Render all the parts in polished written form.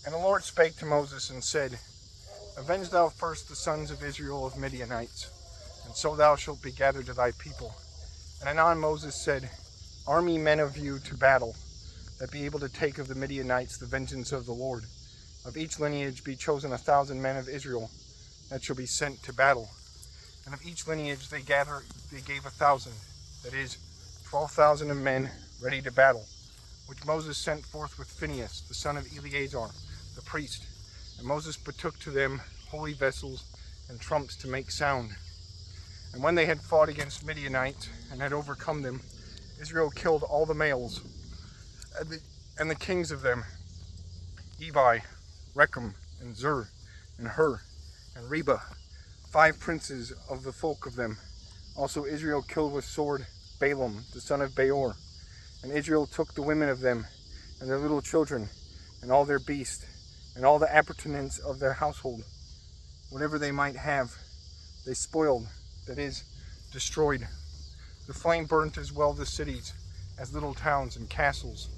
And the Lord spake to Moses and said, Avenge thou first the sons of Israel of Midianites, and so thou shalt be gathered to thy people. And anon Moses said, Arm ye men of you to battle, that be able to take of the Midianites the vengeance of the Lord. Of each lineage be chosen 1,000 men of Israel, that shall be sent to battle. And of each lineage they gave 1,000, that is, 12,000 of men ready to battle, which Moses sent forth with Phinehas, the son of Eleazar, the priest. And Moses betook to them holy vessels and trumps to make sound. And when they had fought against Midianites and had overcome them, Israel killed all the males and the kings of them, Evi, Rechem, and Zur, and Hur, and Reba, 5 princes of the folk of them. Also Israel killed with sword Balaam, the son of Beor. And Israel took the women of them, and their little children, and all their beasts, and all the appurtenance of their household, whatever they might have, they spoiled, that is, destroyed. The flame burnt as well the cities, as little towns and castles.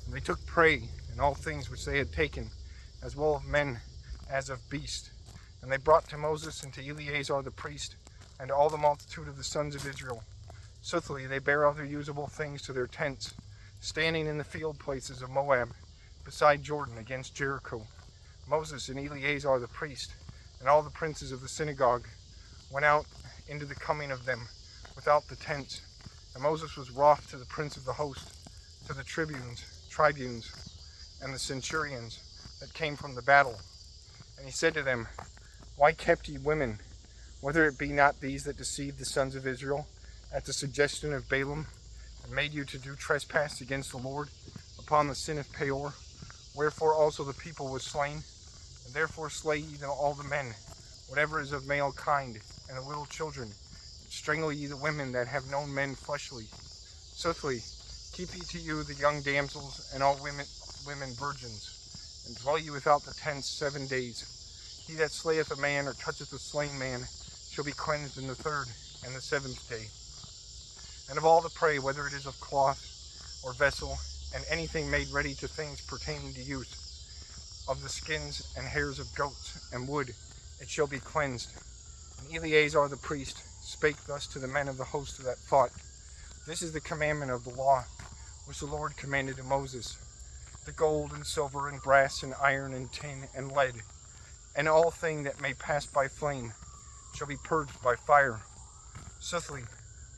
And they took prey in all things which they had taken, as well of men as of beasts. And they brought to Moses and to Eleazar the priest, and to all the multitude of the sons of Israel. Soothly they bare all their usable things to their tents, standing in the field places of Moab, beside Jordan against Jericho. Moses and Eleazar the priest, and all the princes of the synagogue, went out into the coming of them, without the tents. And Moses was wroth to the prince of the host, to the tribunes, and the centurions that came from the battle. And he said to them, Why kept ye women, whether it be not these that deceived the sons of Israel, at the suggestion of Balaam, and made you to do trespass against the Lord, upon the sin of Peor? Wherefore also the people was slain, and therefore slay ye all the men, whatever is of male kind, and the little children, and strangle ye the women that have known men fleshly. Soothly, keep ye to you the young damsels, and all women virgins, and dwell ye without the tents 7 days. He that slayeth a man, or toucheth a slain man, shall be cleansed in the 3rd and the 7th day. And of all the prey, whether it is of cloth or vessel, and anything made ready to things pertaining to use, of the skins and hairs of goats and wood, it shall be cleansed. And Eleazar the priest spake thus to the men of the host that fought. This is the commandment of the law, which the Lord commanded to Moses. The gold and silver and brass and iron and tin and lead, and all thing that may pass by flame, shall be purged by fire. Soothly,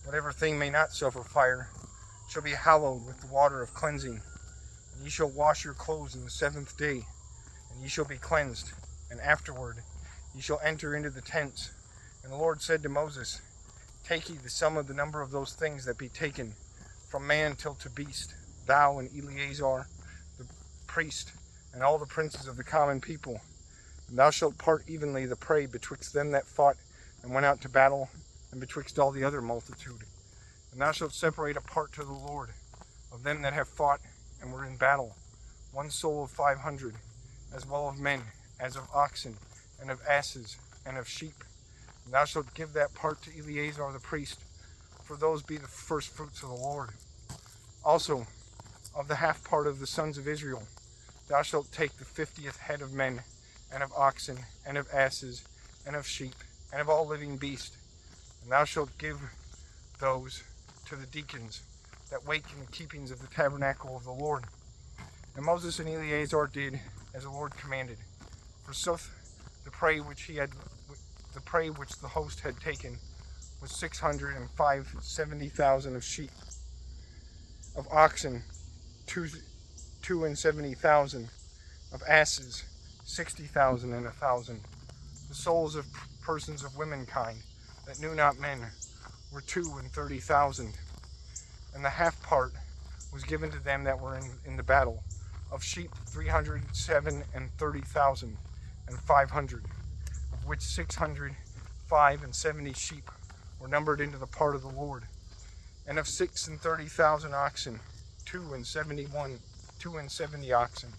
whatever thing may not suffer fire, shall be hallowed with the water of cleansing. And ye shall wash your clothes in the 7th day, and ye shall be cleansed. And afterward ye shall enter into the tents. And the Lord said to Moses, Take ye the sum of the number of those things that be taken, from man till to beast, thou and Eleazar the priest, and all the princes of the common people. And thou shalt part evenly the prey betwixt them that fought and went out to battle, and betwixt all the other multitude. And thou shalt separate a part to the Lord of them that have fought and were in battle, 1 soul of 500, as well of men, as of oxen, and of asses, and of sheep. And thou shalt give that part to Eleazar the priest, for those be the first fruits of the Lord. Also, of the half part of the sons of Israel, thou shalt take the 50th head of men, and of oxen, and of asses, and of sheep, and of all living beasts. And thou shalt give those to the deacons that wait in the keepings of the tabernacle of the Lord. And Moses and Eleazar did as the Lord commanded. For sooth, the prey which the host had taken was 670,000 of sheep, of oxen 270,000, of asses 60,000 and 1,000. The souls of persons of womankind that knew not men were 30,000. And the half part was given to them that were in the battle, of sheep 330,000 and 500, of which 670 sheep were numbered into the part of the Lord, and of 36,000 oxen, 270 oxen,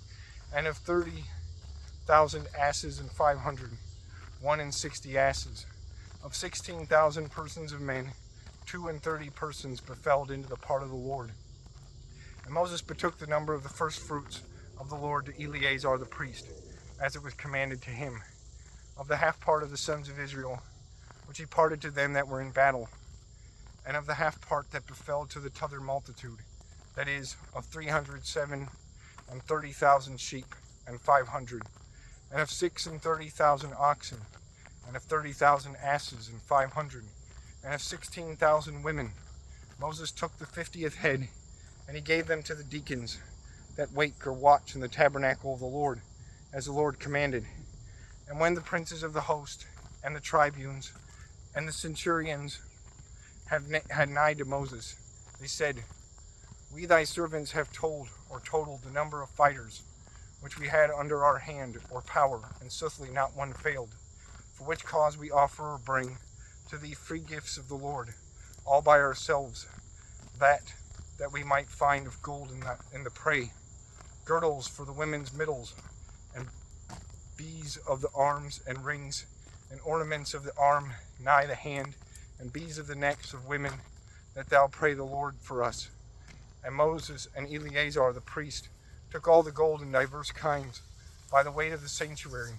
and of 30,000 asses and 500, 160 asses, of 16,000 persons of men, 32 persons befelled into the part of the Lord. And Moses betook the number of the first fruits of the Lord to Eleazar the priest, as it was commanded to him, of the half part of the sons of Israel, which he parted to them that were in battle, and of the half part that befell to the t'other multitude, that is, of 330,000 sheep, and 500, and of 36,000 oxen, and of 30,000 asses, and 500, and of 16,000 women. Moses took the 50th head, and he gave them to the deacons that wake or watch in the tabernacle of the Lord, as the Lord commanded. And when the princes of the host, and the tribunes, and the centurions had nigh to Moses, they said, We thy servants have told or totaled the number of fighters which we had under our hand or power, and soothly not one failed. For which cause we offer or bring to thee free gifts of the Lord, all by ourselves, that we might find of gold in the prey, girdles for the women's middles, and bees of the arms, and rings, and ornaments of the arm nigh the hand, and bees of the necks of women, that thou pray the Lord for us. And Moses and Eleazar the priest took all the gold in divers kinds by the weight of the sanctuary,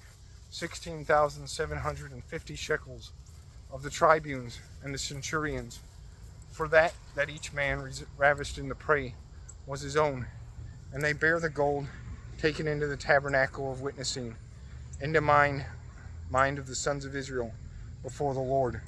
16,750 shekels of the tribunes and the centurions, for that each man ravished in the prey was his own. And they bare the gold taken into the tabernacle of witnessing, into mind of the sons of Israel before the Lord.